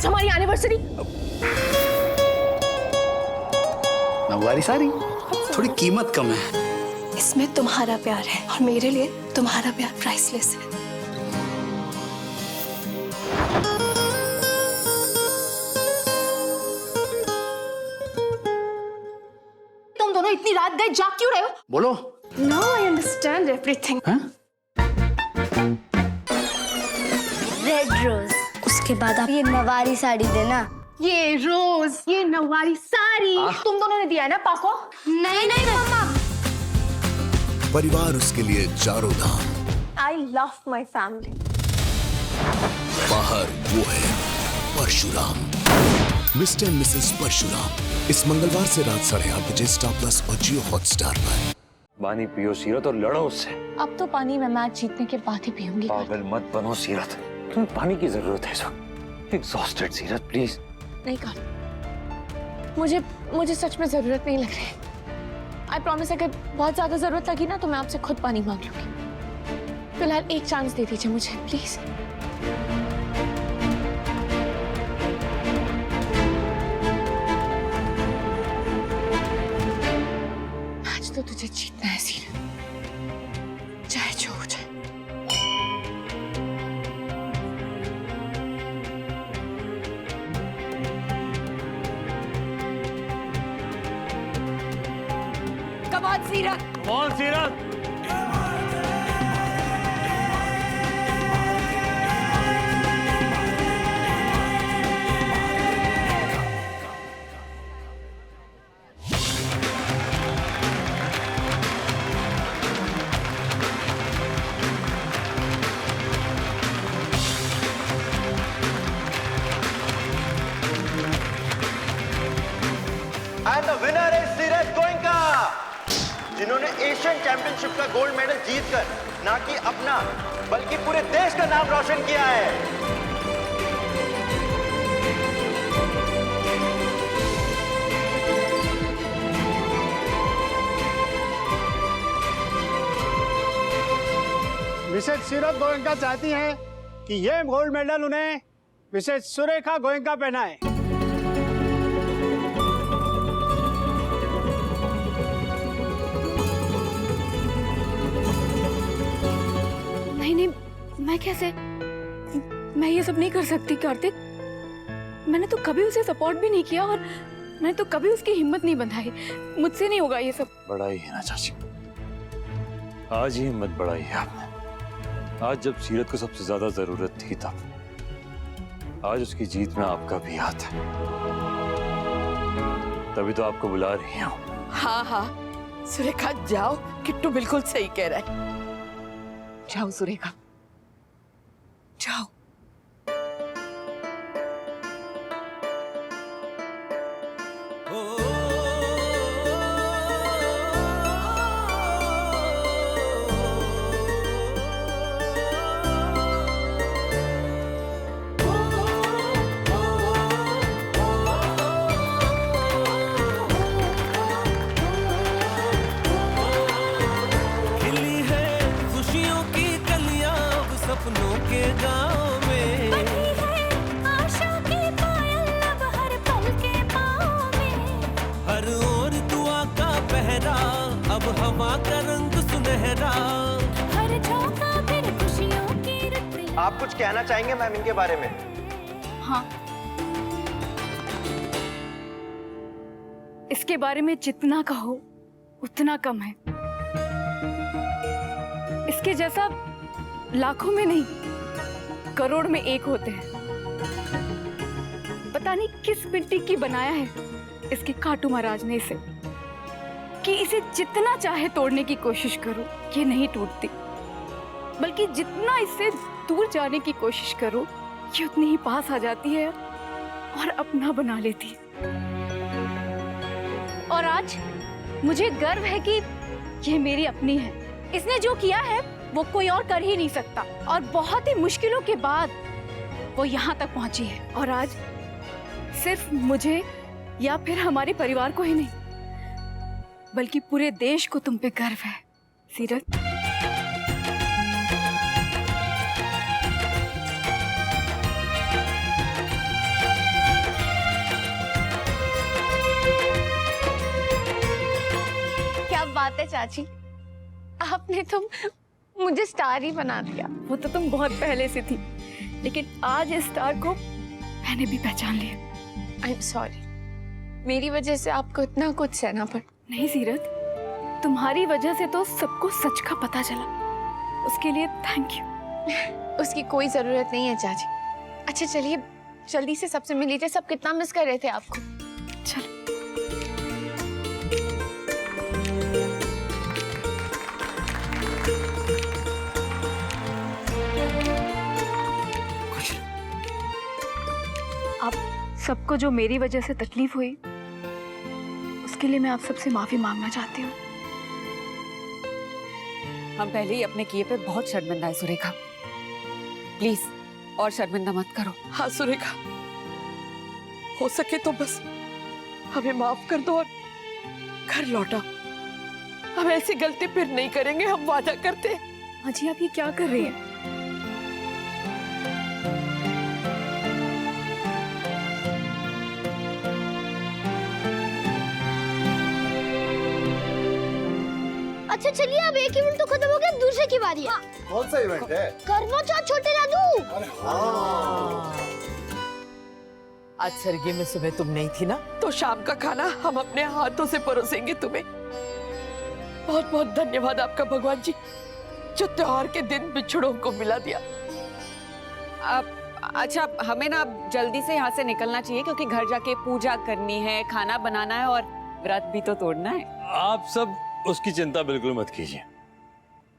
आज हमारी एनिवर्सरी। नवारी साड़ी थोड़ी कीमत कम है। इसमें तुम्हारा प्यार है और मेरे लिए तुम्हारा प्यार प्राइसलेस है। तुम दोनों इतनी रात गए जाग क्यों रहे हो? बोलो। Now I understand everything. Red rose, उसके बाद आप ये नवारी साड़ी देना। ये रोज, ये नवारी साड़ी तुम दोनों ने दिया है ना पाको? नहीं नहीं मम्मा। परिवार उसके लिए चारों धाम। I love my family. बाहर वो है परशुराम, मिस्टर मिसेस परशुराम। इस मंगलवार से रात 8:30 बजे स्टार प्लस और जियो हॉटस्टार पर। पानी पियो सीरत और लड़ो उससे। अब तो पानी मैं मैच जीतने के बाद ही पीऊंगी। पागल मत बनो सीरत, तुम्हें पानी की जरूरत है इस वक्त। एग्जॉस्टेड सीरत, प्लीज। नहीं कर, मुझे सच में जरूरत नहीं लग रही। आई प्रॉमिस अगर बहुत ज्यादा जरूरत लगी ना तो मैं आपसे खुद पानी मांग लूंगी। फिलहाल एक चांस दे दीजिए मुझे प्लीज। आज तो तुझे जीतना है सीरत, चाहे जो हो जाए। कमाल सीरत। कौन सीरत? And the winner is सीरत गोयनका, जिन्होंने एशियन चैंपियनशिप का गोल्ड मेडल जीतकर ना कि अपना बल्कि पूरे देश का नाम रोशन किया है। मिसेस सीरत गोयनका चाहती हैं कि ये गोल्ड मेडल उन्हें मिसेस सुरेखा गोयनका पहनाए। नहीं, मैं कैसे? मैं ये सब नहीं कर सकती कार्तिक। मैंने तो कभी उसे सपोर्ट भी नहीं किया और मैंने तो कभी उसकी हिम्मत नहीं बंधाई। मुझसे नहीं होगा ये सब। बढ़ाई है ना चाची, आज ही हिम्मत बढ़ाई है आपने। आज जब सीरत को सबसे ज्यादा जरूरत थी तब। आज उसकी जीत में आपका भी हाथ है, तभी तो आपको बुला रही हूँ। हाँ, सुरेखा जाओ, किट्टू बिल्कुल सही कह रहा है। जाओ सुरेखा, जाओ। सपनों के गाँव में आशा की पायल अब हर पल के पाँव में। हर ओर दुआ का पहरा, अब हवा का रंग सुनहरा। हर झोंका फिर खुशियों की रुत। आप कुछ कहना चाहेंगे मैम इनके बारे में? हाँ, इसके बारे में जितना कहो उतना कम है। इसके जैसा लाखों में नहीं, करोड़ में एक होते हैं। पता नहीं किस मिट्टी की बनाया है इसके काटू महाराज ने इसे, कि इसे जितना चाहे तोड़ने की कोशिश करो ये नहीं टूटती, बल्कि जितना इससे दूर जाने की कोशिश करो ये उतनी ही पास आ जाती है और अपना बना लेती है। और आज मुझे गर्व है कि ये मेरी अपनी है। इसने जो किया है वो कोई और कर ही नहीं सकता, और बहुत ही मुश्किलों के बाद वो यहाँ तक पहुंची है। और आज सिर्फ मुझे या फिर हमारे परिवार को ही नहीं, बल्कि पूरे देश को तुम पे गर्व है सीरत। बात है चाची, आपने तो मुझे स्टार ही बना दिया। वो तो तुम बहुत पहले से थी, लेकिन आज इस स्टार को मैंने भी पहचान लिया। आई एम सॉरी, मेरी वजह से आपको इतना कुछ सहना पड़ा। नहीं सीरत, तुम्हारी वजह से तो सबको सच का पता चला, उसके लिए थैंक यू। उसकी कोई जरूरत नहीं है चाची। अच्छा चलिए जल्दी से सबसे मिल लीजिए, सब कितना मिस कर रहे थे आपको। चलो। आप सबको जो मेरी वजह से तकलीफ हुई, उसके लिए मैं आप सबसे माफी मांगना चाहती हूँ। हम पहले ही अपने किए पे बहुत शर्मिंदा है सुरेखा, प्लीज और शर्मिंदा मत करो। हाँ सुरेखा, हो सके तो बस हमें माफ कर दो और घर लौटा। हम ऐसी गलती फिर नहीं करेंगे, हम वादा करते हैं। माँ जी आप ये क्या कर रही हैं? अच्छा चलिए, अब एक इवेंट तो खत्म हो गया, दूसरे की बारी है। कौन सा इवेंट है? करवा चौथ छोटे दादू। आज सरगी में सुबह तुम नहीं थी ना, तो शाम का खाना हम अपने हाथों से परोसेंगे तुम्हें। बहुत बहुत धन्यवाद आपका भगवान जी, जो त्योहार के दिन बिछड़ों को मिला दिया। अच्छा हमें ना जल्दी से यहाँ से निकलना चाहिए, क्योंकि घर जाके पूजा करनी है, खाना बनाना है और व्रत भी तो तोड़ना है। आप सब उसकी चिंता बिल्कुल मत कीजिए,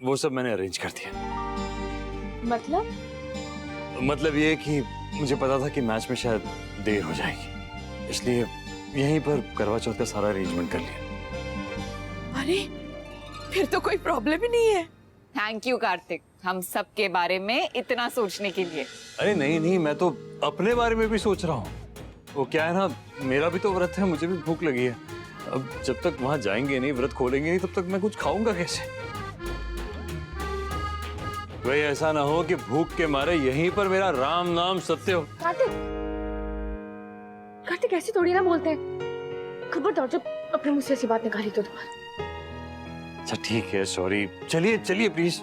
वो सब मैंने अरेंज कर दिया। मतलब ये कि मुझे पता था कि मैच में शायद देर हो जाएगी, इसलिए यहीं पर करवा चौथ का सारा अरेंजमेंट कर लिया। अरे फिर तो कोई प्रॉब्लम ही नहीं है। थैंक यू कार्तिक, हम सब के बारे में इतना सोचने के लिए। अरे नहीं नहीं, मैं तो अपने बारे में भी सोच रहा हूँ। वो क्या है ना, मेरा भी तो व्रत है, मुझे भी भूख लगी है। अब जब तक वहां जाएंगे नहीं, व्रत खोलेंगे नहीं, तब तक मैं कुछ खाऊंगा कैसे? भाई ऐसा ना हो कि भूख के मारे यहीं पर मेरा राम नाम सत्य हो। कार्तिक ऐसी थोड़ी ना बोलते हैं। खबरदार जब अपने मुंह से ऐसी बात निकाली तो दोबारा। अच्छा ठीक है, सॉरी। चलिए चलिए प्लीज।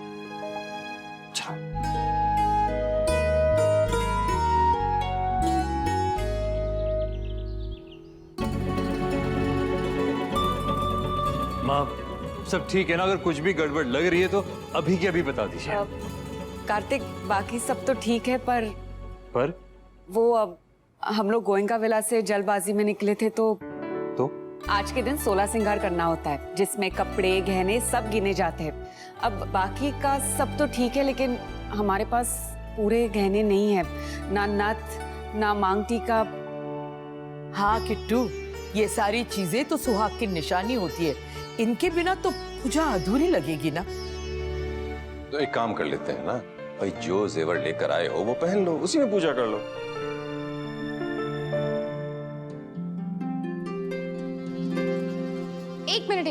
माँ सब ठीक है ना? अगर कुछ भी गड़बड़ लग रही है तो अभी की अभी बता दीजिए। कार्तिक बाकी सब तो ठीक है, पर वो अब हम लोग गोयनका विला से जल्दबाजी में निकले थे, तो आज के दिन 16 श्रृंगार करना होता है, जिसमें कपड़े गहने सब गिने जाते हैं। अब बाकी का सब तो ठीक है, लेकिन हमारे पास पूरे गहने नहीं है, ना नथ ना मांग टीका। हाँ किट्टू, ये सारी चीजें तो सुहाग की निशानी होती है, इनके बिना तो पूजा अधूरी लगेगी ना। तो एक काम कर लेते हैं ना भाई, जो जेवर लेकर आए हो वो पहन लो, उसी में पूजा कर लो। एक मिनट,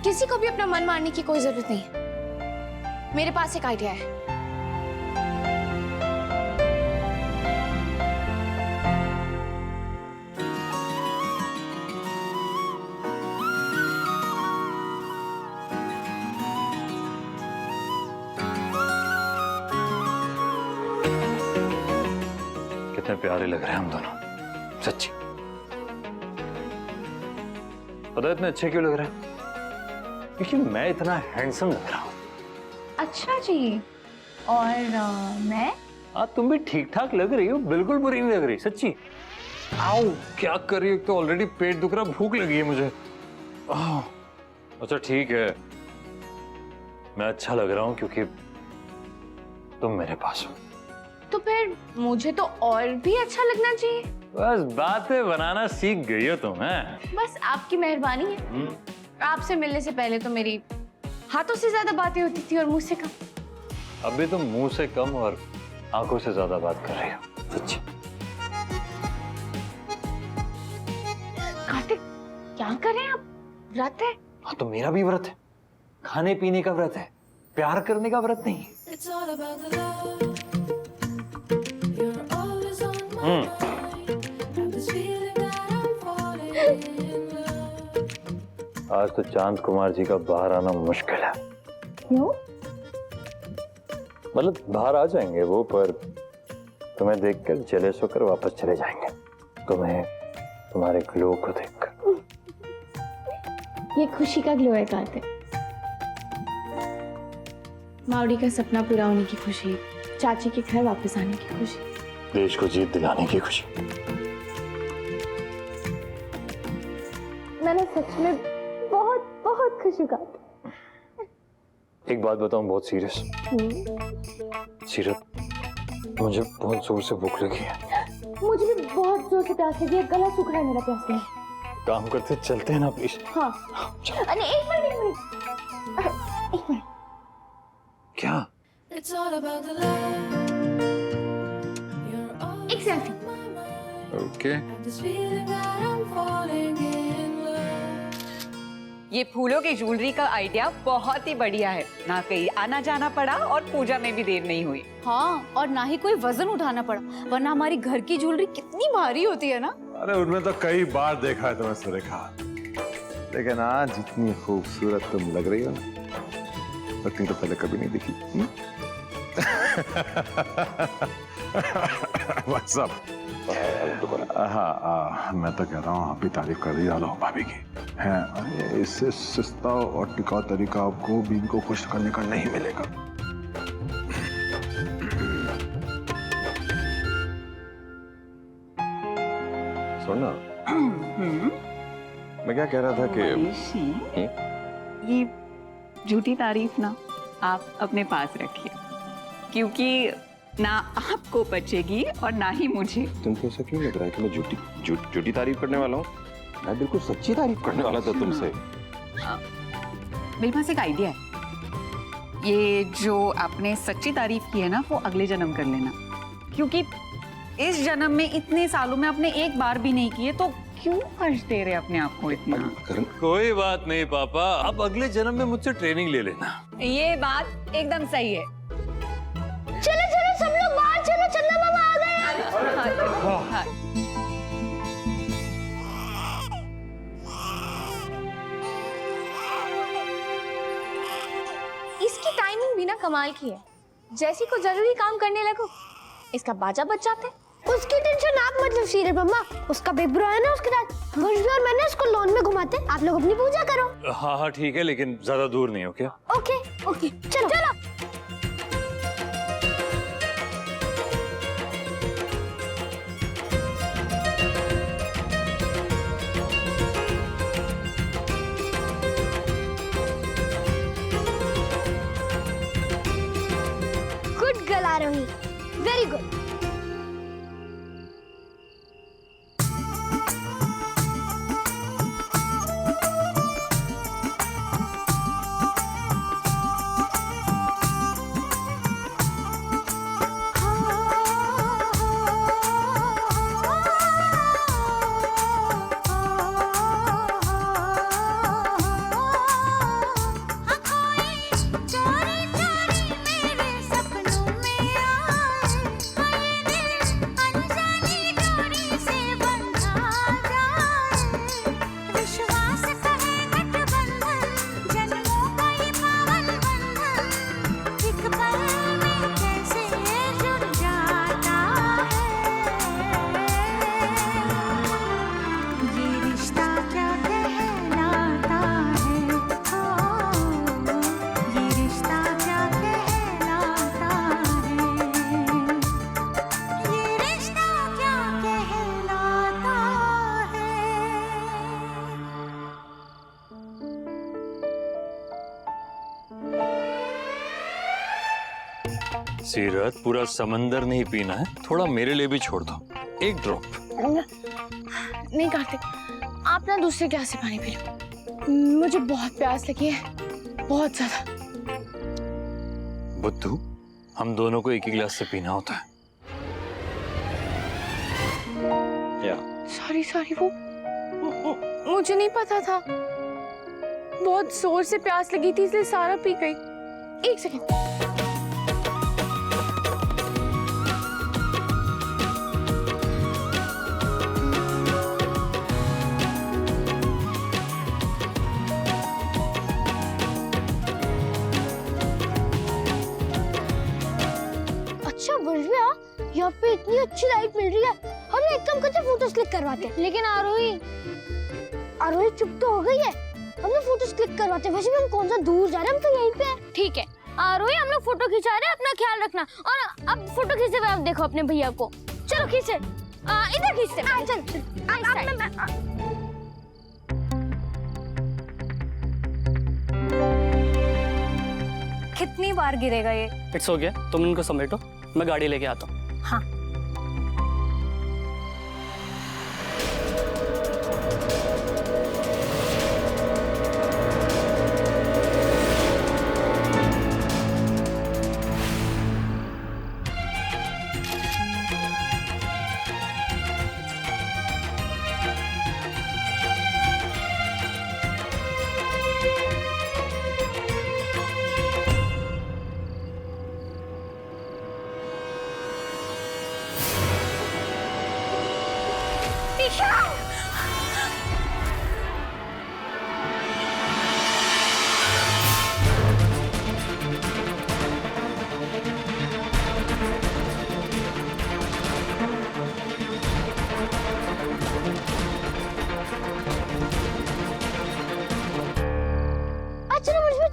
किसी को भी अपना मन मारने की कोई जरूरत नहीं है। मेरे पास एक आइडिया है। कितने प्यारे लग रहे हैं हम दोनों, सच्ची। पता है इतने अच्छे क्यों लग रहे हैं? क्योंकि मैं इतना हैंडसम लग रहा हूँ। अच्छा जी, और मैं? हाँ तुम भी ठीक ठाक लग रही हो, बिल्कुल बुरी नहीं लग रही, सच्ची। आओ क्या कर रही हो? तो ऑलरेडी पेट दुख रहा, भूख लगी है मुझे। अच्छा ठीक है, मैं अच्छा लग रहा हूँ क्योंकि तुम मेरे पास हो। तो फिर मुझे तो और भी अच्छा लगना चाहिए। बस बातें बनाना सीख गई हो तुम, हैं? बस आपकी मेहरबानी है। आपसे मिलने से पहले तो मेरी हाथों से ज्यादा बातें होती थी और मुंह से कम। अभी तुम मुंह से कम और आंखों से ज्यादा बात कर रही हो, सच्ची। कार्तिक क्या कर रहे हैं आप? व्रत है? हाँ तो मेरा भी व्रत है, खाने पीने का व्रत है, प्यार करने का व्रत नहीं। आज तो चांद कुमार जी का बाहर आना मुश्किल है। क्यों? मतलब बाहर आ जाएंगे वो, पर तुम्हें देखकर जेलस होकर वापस चले जाएंगे। तुम्हें तुम्हारे ग्लो को देखकर। ये खुशी का ग्लो है कार्तिक। माउडी का सपना पूरा होने की खुशी, चाची के घर वापस आने की खुशी, देश को जीत दिलाने की खुशी। मैंने सच में बहुत बहुत खुशी का। एक बात बताऊं, बहुत सीरियस। सीरत, मुझे बहुत जोर से भूख लगी है। मुझे भी बहुत जोर से प्यास लगी है, गला सूख रहा है मेरा प्यास में। काम करते चलते हैं ना प्लीज। हाँ। अरे एक मिनट। क्या? एक सेल्फी। ओके। ये फूलों की ज्वेलरी का आइडिया बहुत ही बढ़िया है। ना कहीं आना जाना पड़ा और पूजा में भी देर नहीं हुई। हाँ, और ना ही कोई वजन उठाना पड़ा, वरना हमारी घर की ज्वेलरी कितनी भारी होती है ना। अरे उनमें तो कई बार देखा है तुम्हें सुरेखा, लेकिन आज जितनी खूबसूरत तुम लग रही हो ना, उतनी तो पहले कभी नहीं दिखी। हाँ, मैं तो कह रहा हूँ आप भी तारीफ कर दी डालो भाभी की है। अरे इससे सस्ता और टिकाऊ तरीका आपको बीन को खुश करने का नहीं मिलेगा। सुनना, मैं क्या कह रहा था कि ये झूठी तारीफ ना आप अपने पास रखिए, क्योंकि ना आपको बचेगी और ना ही मुझे। तुमको ऐसा क्यों लग रहा है कि मैं झूठी तारीफ करने वाला हूँ? मैं बिल्कुल सच्ची तारीफ करने वाला था तुमसे। मेरे पास एक आइडिया है। ये जो आपने सच्ची तारीफ की है ना, वो अगले जन्म कर लेना, क्योंकि इस जन्म में इतने सालों में आपने एक बार भी नहीं किए, तो क्यों कष्ट दे रहे अपने आप को इतना? कोई बात नहीं पापा, अब अगले जन्म में मुझसे ट्रेनिंग ले लेना। ये बात एकदम सही है। चलो चलो सब लोग बाहर चलो, चंदा मामा आ गए। हाँ। इसकी टाइमिंग भी ना कमाल की है। जैसी को जरूरी काम करने लगो, इसका बाजा बज जाते। उसकी टेंशन आप मतलब सीरे मम्मा, उसका बेब्रो है ना उसके साथ, और मैंने उसको लॉन में घुमाते। आप लोग अपनी पूजा करो। हाँ हाँ ठीक है, लेकिन ज्यादा दूर नहीं हो क्या? ओके ओके चलो चलो। गुड गर्ल आरोही, वेरी गुड। सीरत, पूरा समंदर नहीं पीना है, थोड़ा मेरे लिए भी छोड़ दो, एक ड्रॉप। नहीं कार्तिक, आप ना दूसरे गिलास से पानी पी लो, मुझे बहुत प्यास लगी है, बहुत ज्यादा। बुद्धू, हम दोनों को एक ही गिलास से पीना होता है। सॉरी सॉरी, वो मुझे नहीं पता था, बहुत जोर से प्यास लगी थी इसलिए सारा पी गई। एक सेकंड। यहाँ पे इतनी अच्छी लाइट मिल रही है, हम एक काम करते फोटोज क्लिक करवाते हैं। लेकिन आरोही चुप तो हो गई है, हम लोग फोटोज क्लिक करवाते हैं। वैसे भी हम कौन सा दूर जा रहे हैं, हम तो यहीं पे हैं। ठीक है आरोही, हम लोग फोटो खिंचा रहे हैं, अपना ख्याल रखना। और अब फोटो खींचते हुए आप देखो अपने भैया को। चलो खींचे, इधर खींचते हैं। चल कितनी बार गिरेगा ये? इट्स हो गया, तुम इनको समेटो, मैं गाड़ी लेके आता हूँ। हाँ।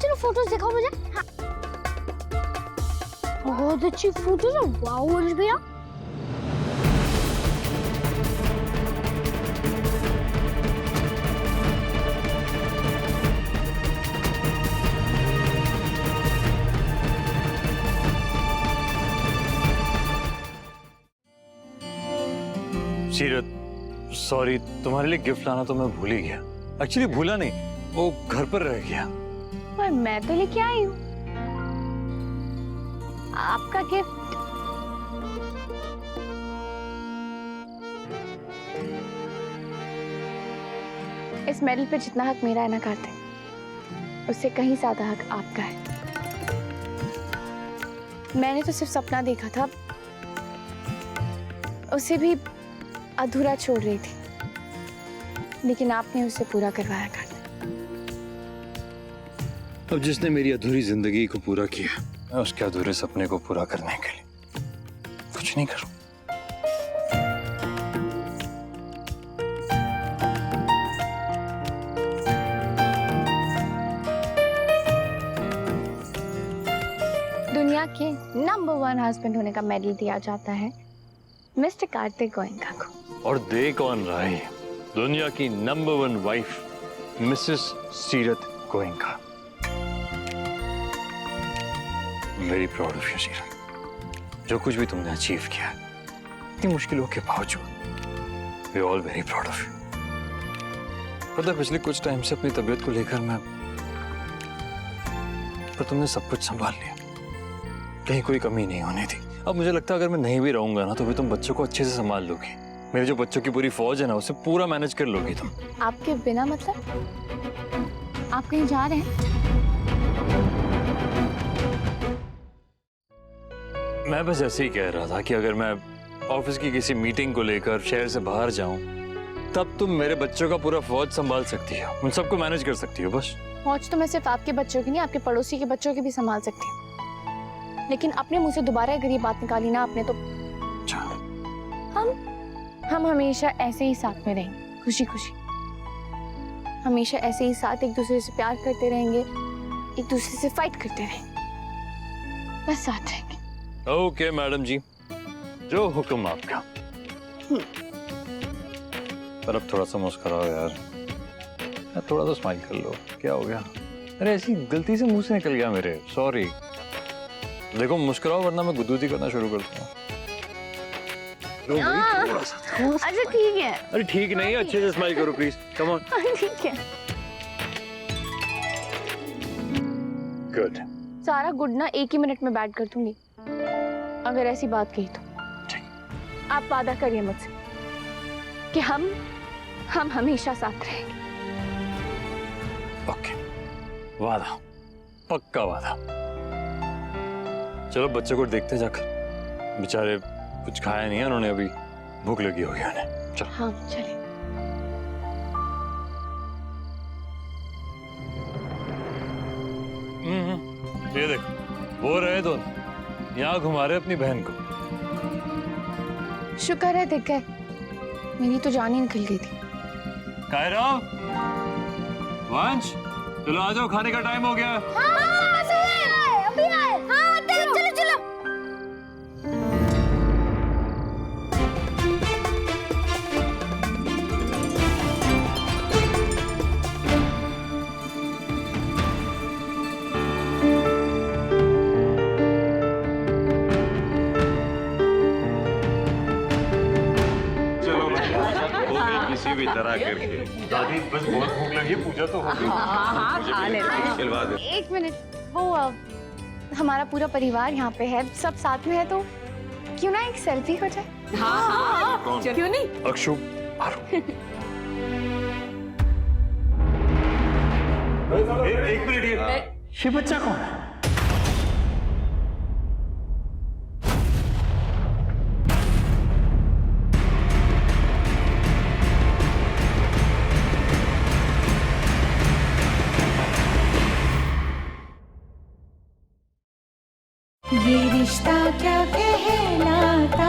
चलो फोटोज दिखाओ मुझे। हाँ। बहुत अच्छी फोटोज है, वाओ अर्श भैया। सीरत, सॉरी, तुम्हारे लिए गिफ्ट लाना तो मैं भूल ही गया। एक्चुअली भूला नहीं, वो घर पर रह गया। पर मैं तो लेके आई हूँ आपका गिफ्ट। इस मेडल पे जितना हक मेरा है ना कार्तिक, उससे कहीं ज्यादा हक आपका है। मैंने तो सिर्फ सपना देखा था, उसे भी अधूरा छोड़ रही थी, लेकिन आपने उसे पूरा करवाया कार्तिक। अब जिसने मेरी अधूरी जिंदगी को पूरा किया, मैं उसके अधूरे सपने को पूरा करने के लिए कुछ नहीं करूं। दुनिया के नंबर 1 हस्बैंड होने का मेडल दिया जाता है मिस्टर कार्तिक गोयनका को। और दे कौन रहा है? दुनिया की नंबर 1 वाइफ मिसेस सीरत Goenka. Very proud of you सीरत। जो कुछ भी तुमने अचीव किया है, इतनी मुश्किलों के बावजूद, we all very proud of you. पता है पिछले कुछ टाइम से अपनी तबीयत को लेकर पर तुमने सब कुछ संभाल लिया, कहीं कोई कमी नहीं होनी थी। अब मुझे लगता है अगर मैं नहीं भी रहूंगा ना, तो भी तुम बच्चों को अच्छे से संभाल लोगी। मेरे जो बच्चों की पूरी फौज है ना, उसे पूरा मैनेज कर लोगी तुम। आपके बिना मतलब? आप कहीं जा रहे हैं? मैं बस ऐसे ही कह रहा था कि अगर मैं ऑफिस की किसी मीटिंग को लेकर शहर से बाहर जाऊं, तब तुम मेरे बच्चों का पूरा फौज संभाल सकती हो, उन सबको मैनेज कर सकती हो। बस फौज तो मैं सिर्फ आपके बच्चों की नहीं, आपके पड़ोसी के बच्चों की भी संभाल सकती हूँ। लेकिन अपने मुंह से दोबारा अगर ये बात निकाली ना आपने, तो हम हमेशा ऐसे ही साथ में रहेंगे, खुशी खुशी। हमेशा ऐसे ही साथ एक दूसरे से प्यार करते रहेंगे, एक दूसरे से फाइट करते रहेंगे, बस साथ रहेंगे। ओके मैडम जी, जो हुक्म आपका। पर अब थोड़ा सा मुस्कुराओ यार, थोड़ा सा स्माइल कर लो। क्या हो गया? अरे ऐसी गलती से मुंह से निकल गया मेरे, सॉरी। देखो मुस्कुराओ, वरना मैं गुदगुदी करना शुरू कर दूंगा। अच्छा ठीक है। अरे ठीक नहीं है, अच्छे से स्माइल करो प्लीज, कम ऑन। ठीक है। गुड। सारा गुड ना 1 ही मिनट में बैड कर दूंगी, अगर ऐसी बात कही तो। आप वादा करिए मुझसे कि हम हमेशा साथ रहेंगे। ओके, वादा, पक्का वादा। चलो बच्चों को देखते जाकर, बेचारे कुछ खाया नहीं है उन्होंने, अभी भूख लगी होगी उन्हें। चलो। हाँ चलिए। ये देखो, वो रहे दोनों यहाँ घुमा रहे अपनी बहन को। शुक्र है दिख गए, मेरी तो जान ही निकल गई थी। कायरा, वंश, चलो आ जाओ, खाने का टाइम हो गया। अभी आए। हाँ, चलो चलो। किसी भी तरह करके। दादी बस बहुत भूख लगी है, पूजा तो हो गई। हाँ, खा लेते खिलवा दे। एक मिनट, वो हमारा पूरा परिवार यहाँ पे है, सब साथ में है, तो क्यों ना एक सेल्फी हो जाए? हाँ, क्यों नहीं? अक्षु, एक मिनट, ये बच्चा कौन है? ये रिश्ता क्या कहलाता